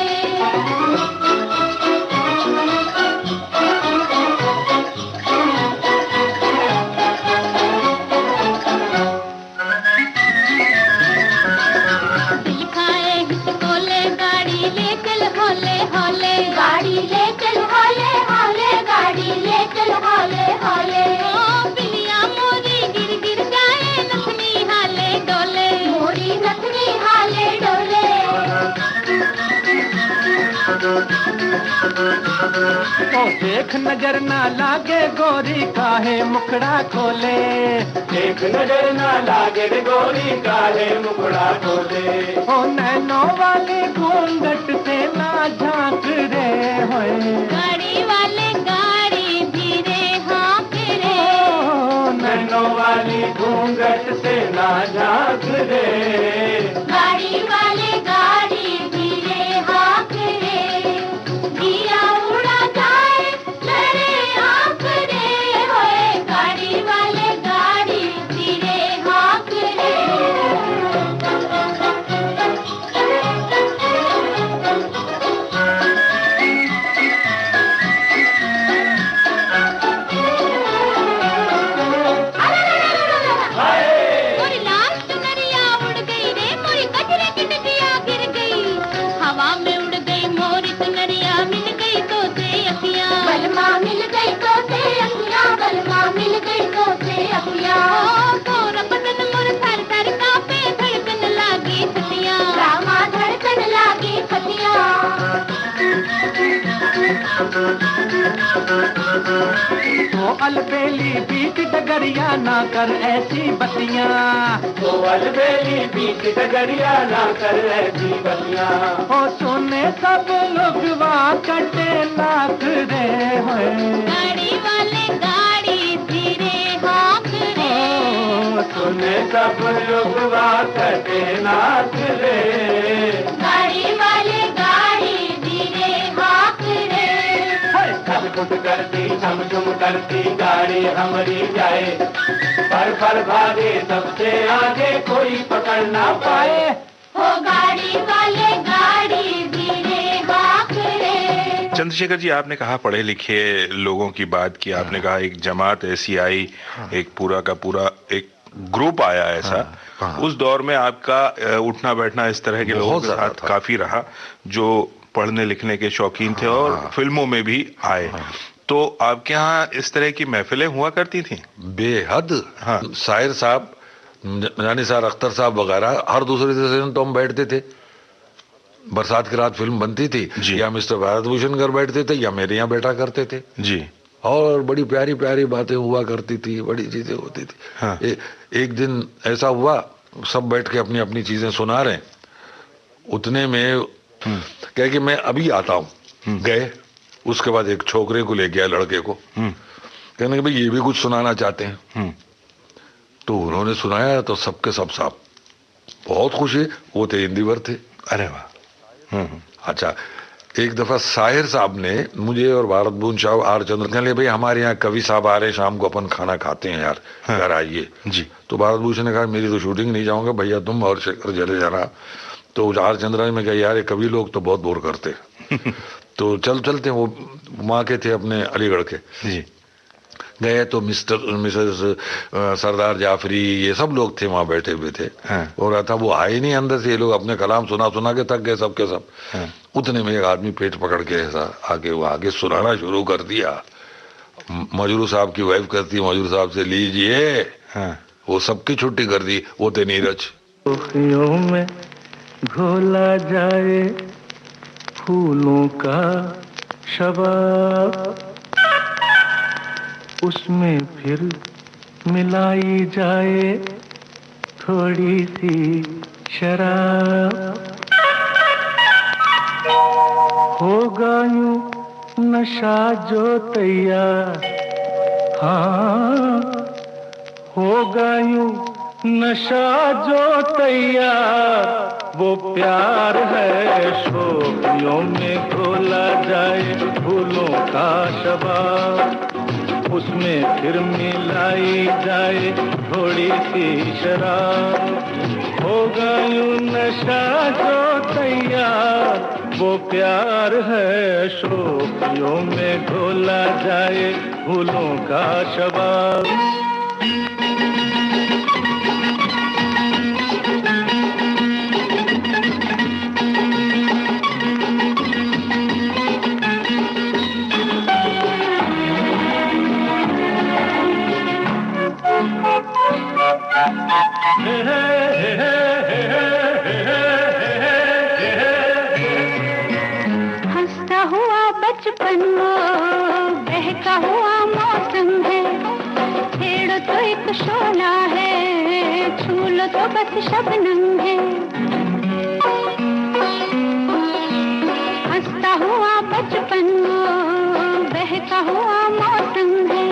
ओ देख नजर ना लागे गोरी काहे मुखड़ा खोले, देख नजर ना लागे रे गोरी काहे मुखड़ा खोले। ओ नैनो वाले घूंघट से ना झांक रे होए, गाड़ी वाले गाड़ी धीरे हाँक रे, नैनो वाली घूंघट से ना झांक रे, गाड़ी वाले गाड़ी धीरे हाँक रे, दिया उड़ा जाए लड़े आँख रे होए, गाड़ी वाले गाड़ी धीरे हाँक रे। मोरी लाल चुनरिया उड़ गई रे, मोरी गजरे की नदिया गिर गई, हवा में उड़ गई मोरी चुनरिया, मिल गई तो से अखियाँ, बलमा मिल गई तो से अखियाँ, बलमा मिल गई तो से अखियाँ। गोरा बदन मोर थर थर कांपे, धड़कन लागी छतियाँ, रामा धड़कन लागी छतियाँ। तो अलबेली बीच डगरिया ना कर ऐसी बतियां, तो अलबेली बीच डगरिया ना कर ऐसी बतियां। ओ सुने सब लोग वहाँ कटे लाख रे होए, गाड़ी वाले गाड़ी धीरे हाँक रे, ओ सुने सब लोग वहाँ कटे लाख रे, गाड़ी वाले गाड़ी धीरे हाँक रे। खटखुट करती झमझुम करती गाड़ी हमारी जाए, फर फर भागे सबसे आगे, कोई पकड़ ना पाए। हो गाड़ी वाले गाड़ी धीरे हाँक रे। चंद्रशेखर जी, आपने कहा पढ़े लिखे लोगों की बात की, आपने कहा एक जमात ऐसी आई, एक पूरा का पूरा एक ग्रुप आया ऐसा। उस दौर में आपका उठना बैठना इस तरह के लोगों के साथ काफी रहा, जो पढ़ने लिखने के शौकीन थे और फिल्मों में भी आए। तो आपके यहाँ इस तरह की महफिलें हुआ करती थी? बेहद। शायर साहब, जानी साहब, अख्तर साहब वगैरह, हर दूसरे दिन तो हम बैठते थे। बरसात की रात फिल्म बनती थी, या मिस्टर भारत भूषण घर बैठते थे, या मेरे यहाँ बैठा करते थे जी। और बड़ी प्यारी प्यारी बातें हुआ करती थी, बड़ी चीजें होती थी। हाँ। एक दिन ऐसा हुआ, सब बैठ के अपनी अपनी चीजें सुना रहे, उतने में कहे कि मैं अभी आता हूँ। गए, उसके बाद एक छोकरे को ले गया, लड़के को, कहने कि भाई ये भी कुछ सुनाना चाहते हैं। तो उन्होंने सुनाया तो सबके सब साहब बहुत खुशी, वो थे हिंदीवर थे। अरे वाह। अच्छा, एक दफा साहिर साहब ने मुझे और भारत भूषण साहब, आर चंद्र, कह ले भाई हमारे यहाँ कवि साहब आ रहे, शाम को अपन खाना खाते हैं यार, घर आइए जी। तो भारत भूषण ने कहा मेरी तो शूटिंग नहीं जाऊंगा भैया, तुम और शेखर चले जाना। तो आर चंद्र ने कहा यार ये कवि लोग तो बहुत बोर करते तो चलते। वो माँ के थे अपने अलीगढ़ के जी। गए तो मिस्टर मिसेस सरदार जाफरी ये सब लोग थे वहां बैठे हुए थे। हाँ। और रहा था वो आए नहीं अंदर से, ये लोग अपने कलाम सुना सुना के थक गए सबके सब। हाँ। उतने में एक आदमी पेट पकड़ के ऐसा आगे वो आगे सुनाना शुरू कर दिया। मजरू साहब की वाइफ करती, मजरू साहब से लीजिए। हाँ। वो सबकी छुट्टी कर दी, वो थे नीरज। खुशियों में घोला जाए फूलों का शबाब, उसमें फिर मिलाई जाए थोड़ी सी शराब, होगा यूं नशा जो तैयार, हाँ होगा यूं नशा जो तैयार, वो प्यार है शोखियों में घोला जाए फूलों का शबाब, उसमें फिर मिलाई जाए थोड़ी सी शराब, होगा यूं नशा जो तैयार, वो प्यार है शोखियों में घोला जाए फूलों का शबाब। हंसता हुआ बचपन वो बहका हुआ मौसम है, छेड़ो तो एक शोला है, छू लो तो बस शबनम है। हंसता हुआ बचपन वो बहका हुआ मौसम है,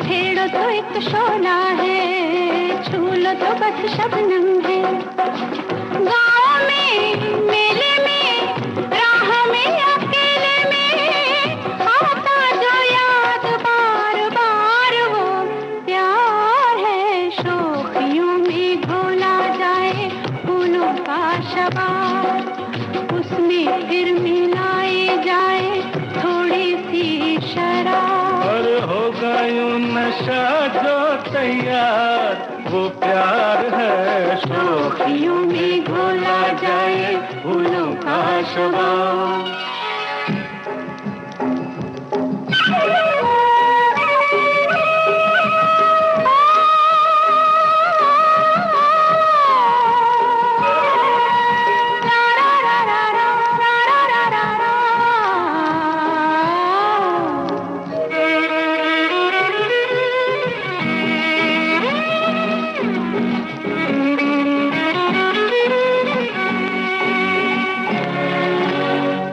छेड़ो तो एक शोला है, छू लो तो बस शबनम है। गाँव में मेले में राह में अकेले में आता जो याद बार बार, वो प्यार है शोखियों में घोला जाए फूलों का शबाब, उसमें फिर मिलाई जाए थोड़ी सी शराब। और होगा यूं नशा जो तैयार, वो प्यार है शोखियों में घोला जाए फूलों का शबाब।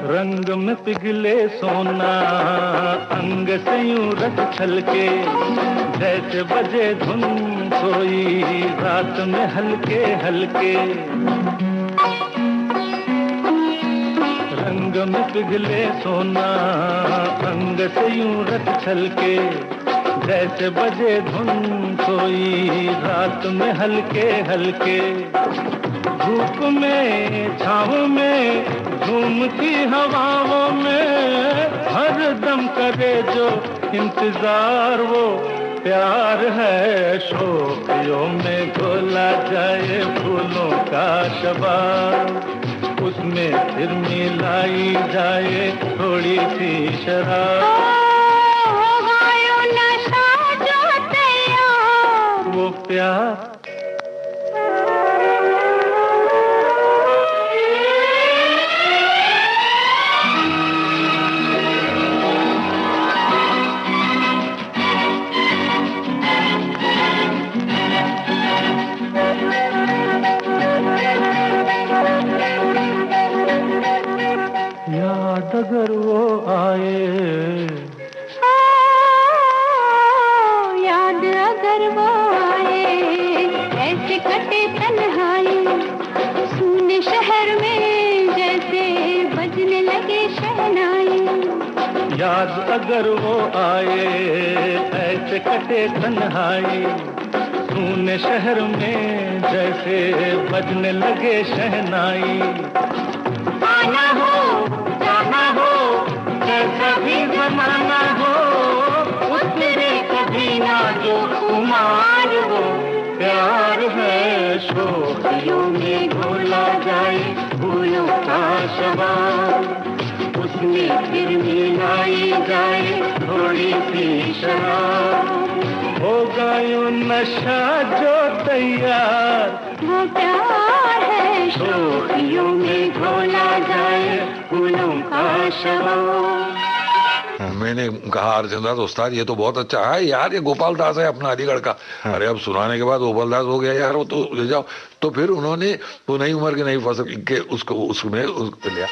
रंग में पिघले सोना अंग से यूं रस छलके, जैसे बजे धुन सोई रात में हल्के हल्के। रंग में पिघले सोना अंग से यूं रस छलके, जैसे बजे धुन सोई रात में हल्के हल्के। धूप में छाँव में झूमती हवाओं में हर दम करे जो इंतजार, वो प्यार है शोखियों में घोला जाए फूलों का शबाब, उसमें फिर मिलाई जाए थोड़ी सी शराब। होगा यूं नशा जो तैयार, वो प्यार अगर वो आए ऐसे कटे तन्हाई, सुने शहर में जैसे बजने लगे शहनाई। आना हो जाना हो जैसा भी जमाना हो, उसमें कभी ना जो कुमार हो। प्यार है शोखियों में घोला जाए फूलों का शबाब, उसमें फिर मिलाई जाए थोड़ी सी शराब। होगा यूं नशा जो तैयार, वो प्यार है शोखियों में घोला जाए फूलों का शबाब। मैंने कहा हरचंदा तो उस्ताद ये तो बहुत अच्छा है यार, ये गोपाल दास है अपना अलीगढ़ का। अरे अब सुनाने के बाद गोपाल दास हो गया यार, वो तो ले जाओ। तो फिर उन्होंने वो नई उम्र के नई फसल के उसको उसमें लिया।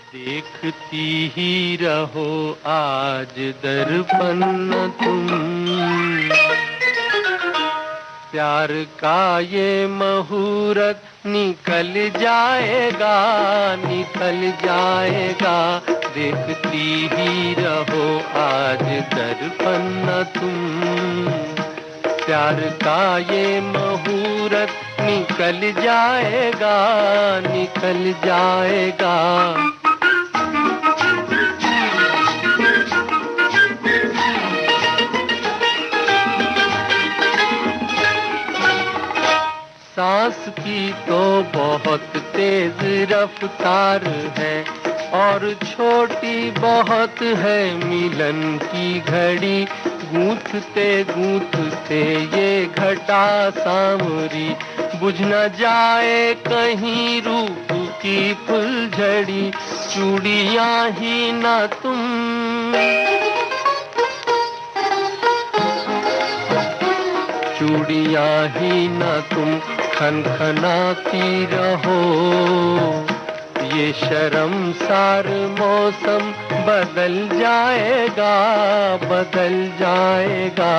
देखती ही रहो आज दर्पण तुम, प्यार का ये मुहूर्त निकल जाएगा, निकल जाएगा। देखती ही रहो आज दर्पण तुम, प्यार का ये मुहूर्त निकल जाएगा, निकल जाएगा। सांस की तो बहुत तेज रफ्तार है, और छोटी बहुत है मिलन की घड़ी। गूंथते गूंथते ये घटा सांवरी, बुझ न जाए कहीं रूप की फुलझड़ी। चूड़ियां ही न तुम, चूड़ियां ही न तुम खनखनाती रहो। ये शर्मसार मौसम बदल जाएगा, बदल जाएगा।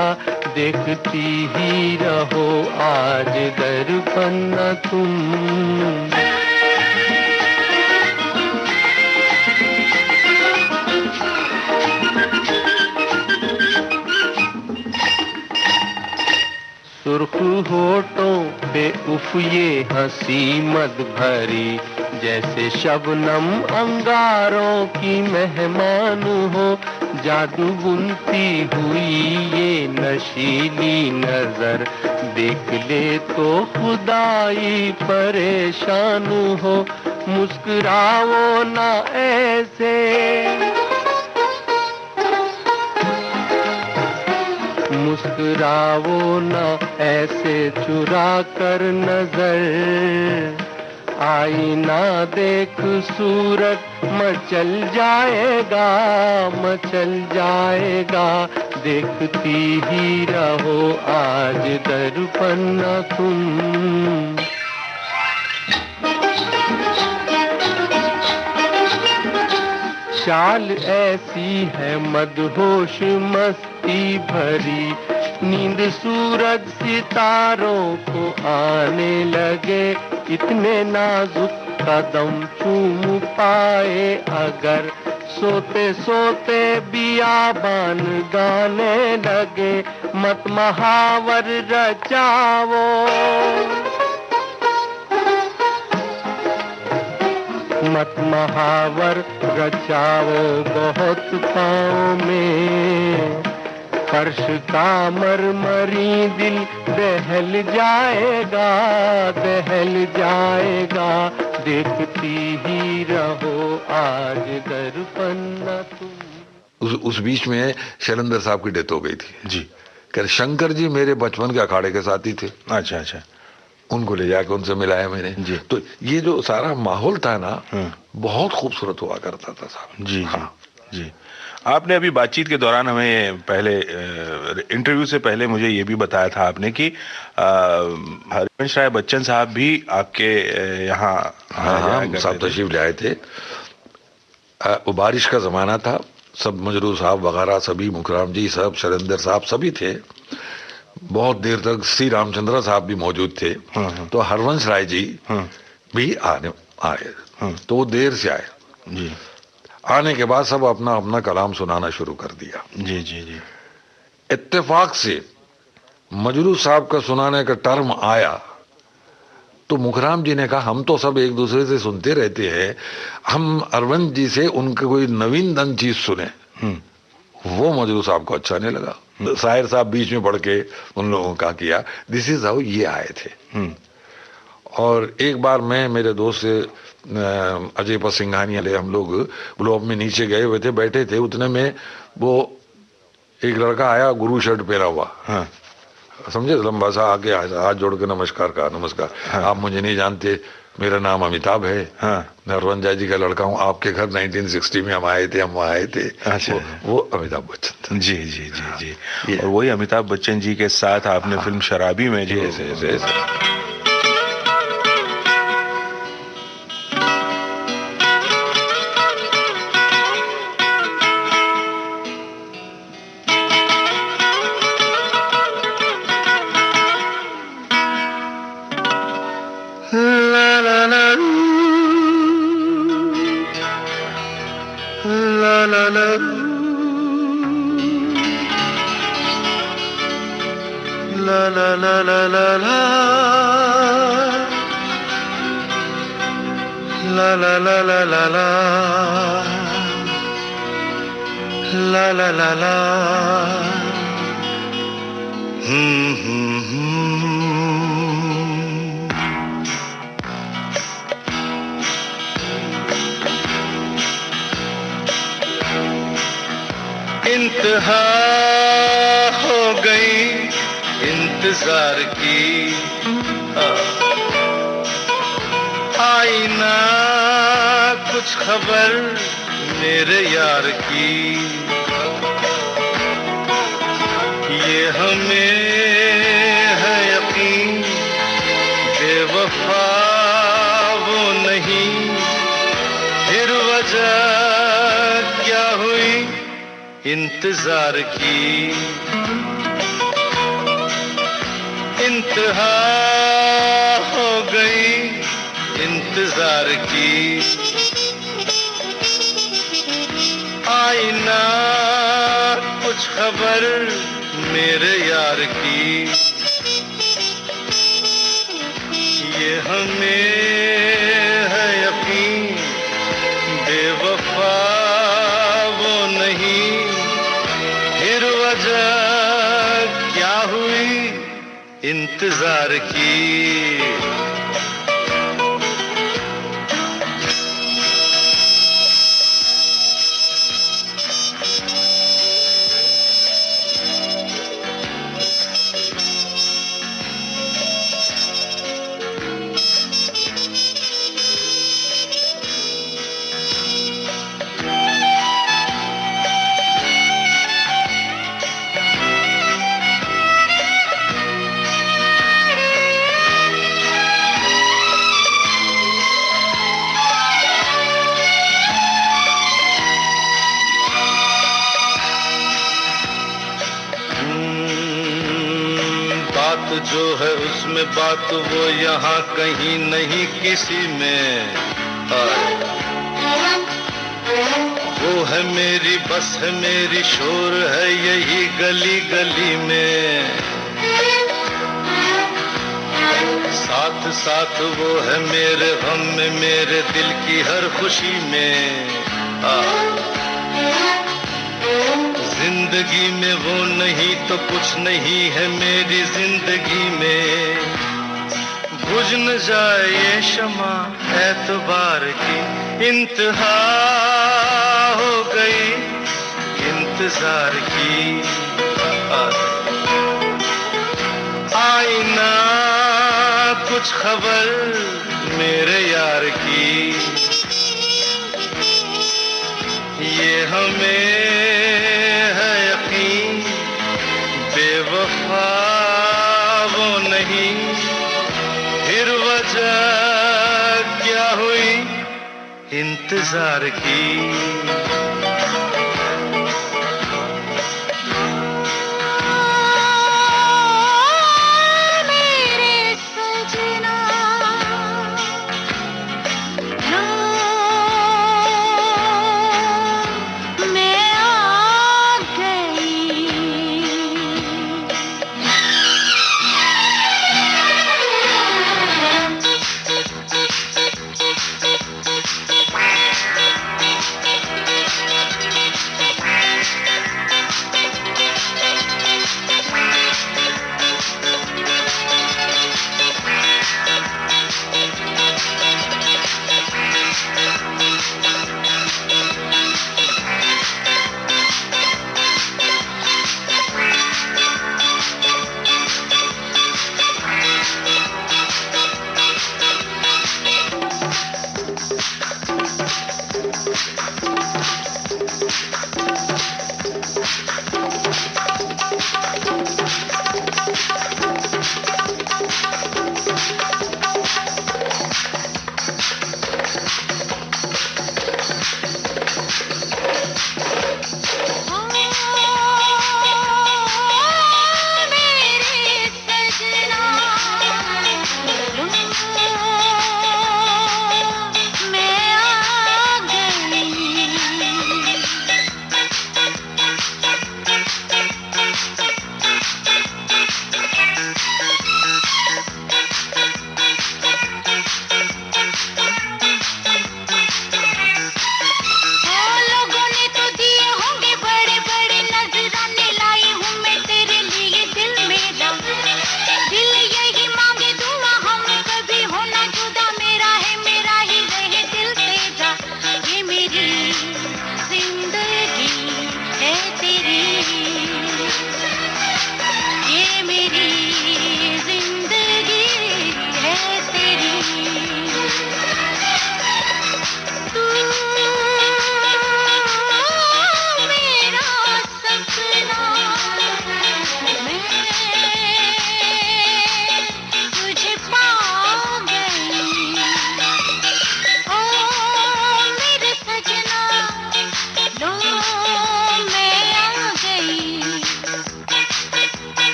देखती ही रहो आज दर्पण तुम। सुर्ख होठों पे उफ ये हंसी मद भरी, जैसे शबनम अंगारों की मेहमान हो। जादू बुनती हुई ये नशीली नजर, देख ले तो खुदाई परेशान हो। मुस्कुराओ ना ऐसे, मुस्कुराओ ना ऐसे चुरा कर नजर। आईना देख सूरत मचल जाएगा, मचल जाएगा। देखती ही रहो आज दर्पण तुम। चाल ऐसी है मदहोश मस्ती भरी, नींद सूरज सितारों को आने लगे। इतने नाजुक कदम चूम पाए अगर, सोते सोते बियाबान गाने लगे। मत महावर रचाओ, मत महावर रचाओ बहुत पाँव में। फर्श का मरमरी दिल दहल जाएगा, दहल जाएगा। देखती ही रहो आज दर्पण तुम। उस बीच में शैलेंद्र साहब की डेथ हो गई थी जी। कह शंकर जी मेरे बचपन के अखाड़े के साथी थे। अच्छा अच्छा। उनको ले जाके उनसे मिलाया मैंने जी। तो ये जो सारा माहौल था ना, बहुत खूबसूरत हुआ करता था साहब। जी हाँ जी। आपने अभी बातचीत के दौरान हमें पहले इंटरव्यू से पहले मुझे ये भी बताया था आपने कि हरिवंश राय बच्चन साहब भी आपके यहाँ साहब तशरीफ ले आए थे। वो बारिश का जमाना था, सब मजरू साहब वगैरह सभी, मुखराम जी सब, शैलेंद्र साहब सभी थे। बहुत देर तक श्री रामचंद्र साहब भी मौजूद थे। तो हरवंश राय जी भी आए, तो वो देर से आए जी। आने के बाद सब अपना अपना कलाम सुनाना शुरू कर दिया। जी जी जी। इत्तेफाक से मजरू साहब का सुनाने का टर्म आया तो मुखराम जी ने कहा हम तो सब एक दूसरे से सुनते रहते हैं, हम अरविंद जी से उनके कोई नवीनतम चीज सुने। वो मजरू साहब को अच्छा नहीं लगा। शायर साहब बीच में पढ़ के उन लोगों का किया दिस इज हाउ ये आए थे। और एक बार मैं मेरे दोस्त से अजय पर सिंघानिया ले हम लोग ग्लोब में नीचे गए हुए थे, बैठे थे, उतने में वो एक लड़का आया गुरु शर्ट पहना हुआ। हाँ। समझे, लंबा सा आके हाथ जोड़ के नमस्कार कहा, नमस्कार। हाँ। आप मुझे नहीं जानते, मेरा नाम अमिताभ है। हाँ। मैं अरविंद जी का लड़का हूँ, आपके घर 1960 में हम आए थे, हम वहाँ आए थे। अच्छा। वो अमिताभ बच्चन था। जी जी जी जी। और वही अमिताभ बच्चन जी के साथ आपने फिल्म शराबी में जो इंतहा हो गई इंतजार की, आई ना कुछ खबर मेरे यार की, ये हमें है यकीन बेवफा वो नहीं, फिर वजह क्या हुई इंतजार की, इंतहा हो गई इंतजार की, आई ना कुछ खबर मेरे यार की, ये हमें है यकीन बेवफा वो नहीं, फिर वजह क्या हुई इंतजार की। जो है उसमें बात वो यहाँ कहीं नहीं किसी में, वो है मेरी बस है मेरी शोर है यही गली गली में, साथ साथ वो है मेरे गम में मेरे दिल की हर खुशी में, जिंदगी में वो नहीं तो कुछ नहीं है मेरी जिंदगी में, बुझ न जाए ये शमा एतबार की, इंतहा हो गई इंतजार की, आई ना कुछ खबर मेरे यार की, ये हमें बेवफा वो नहीं, फिर वजह क्या हुई इंतजार की।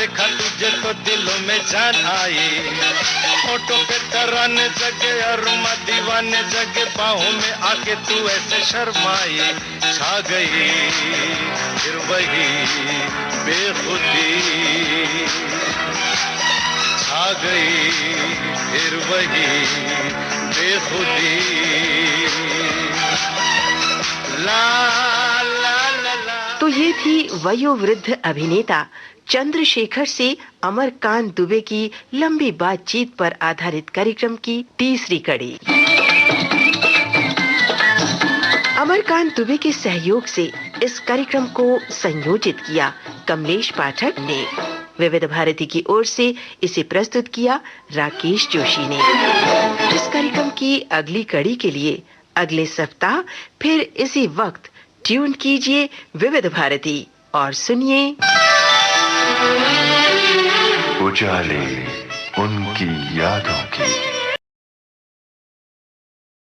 देखा तुझे तो दिलों में जान आई, होठों पे तराने जगे और दीवाने जगे, बाहों में आके तू ऐसे शर्माई, छा गई फिर वही बेखुदी, छा गई फिर वही बेखुदी। ला ला ला ला। तो ये थी वयोवृद्ध अभिनेता चंद्रशेखर से अमरकांत दुबे की लंबी बातचीत पर आधारित कार्यक्रम की तीसरी कड़ी। अमरकांत दुबे के सहयोग से इस कार्यक्रम को संयोजित किया कमलेश पाठक ने। विविध भारती की ओर से इसे प्रस्तुत किया राकेश जोशी ने। इस कार्यक्रम की अगली कड़ी के लिए अगले सप्ताह फिर इसी वक्त ट्यून कीजिए विविध भारती और सुनिए उजाले उनकी यादों की।